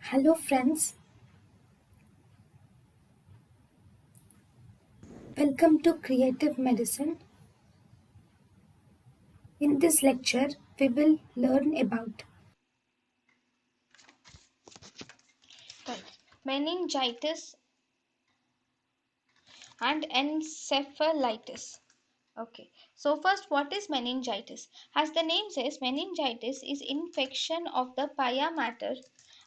Hello friends, welcome to Creative Medicine. In this lecture, we will learn about Right. Meningitis and encephalitis. Okay, so first, what is meningitis? As the name says, meningitis is infection of the pia mater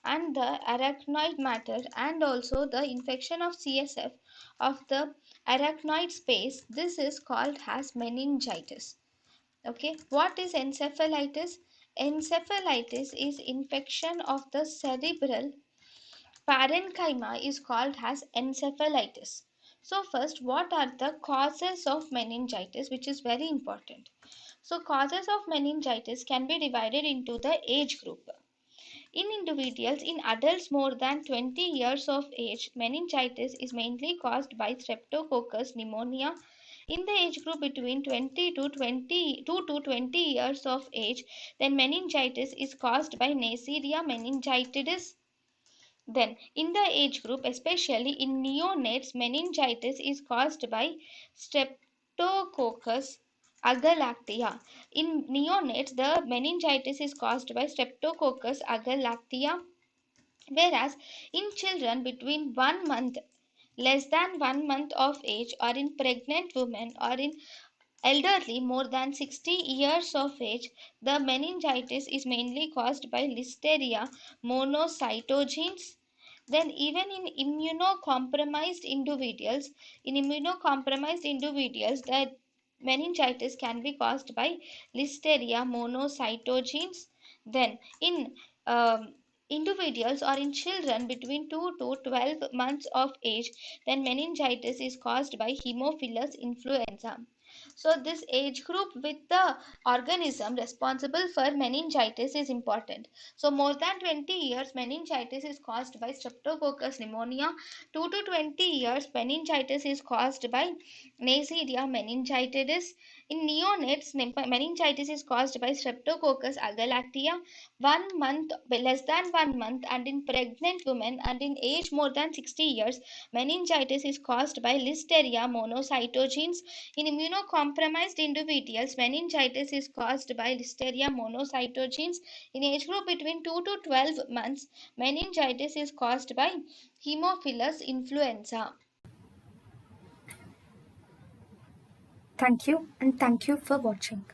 and the arachnoid matter, and also the infection of CSF of the arachnoid space. This is called as meningitis. Okay, what is encephalitis? Encephalitis is infection of the cerebral parenchyma is called as encephalitis. So first, what are the causes of meningitis, which is very important. So causes of meningitis can be divided into the age group. In individuals, in adults more than 20 years of age, meningitis is mainly caused by streptococcus pneumonia. In the age group between 22 to 20 years of age, then meningitis is caused by Neisseria meningitidis. Then, in the age group, especially in neonates, meningitis is caused by Streptococcus agalactia. In neonates, the meningitis is caused by Streptococcus agalactia, whereas in children between 1 month, less than 1 month of age, or in pregnant women, or in elderly more than 60 years of age, the meningitis is mainly caused by Listeria monocytogenes. Then even in immunocompromised individuals, the meningitis can be caused by Listeria monocytogenes. Then in individuals or in children between 2 to 12 months of age, then meningitis is caused by Haemophilus influenza. So this age group with the organism responsible for meningitis is important. So more than 20 years, meningitis is caused by Streptococcus pneumonia. 2 to 20 years, meningitis is caused by Neisseria meningitidis. In neonates, meningitis is caused by Streptococcus agalactia. 1 month, less than 1 month, and in pregnant women and in age more than 60 years, meningitis is caused by Listeria monocytogenes. In immunocompromised individuals, meningitis is caused by Listeria monocytogenes. In age group between 2 to 12 months, meningitis is caused by Haemophilus influenza. thank you and thank you for watching.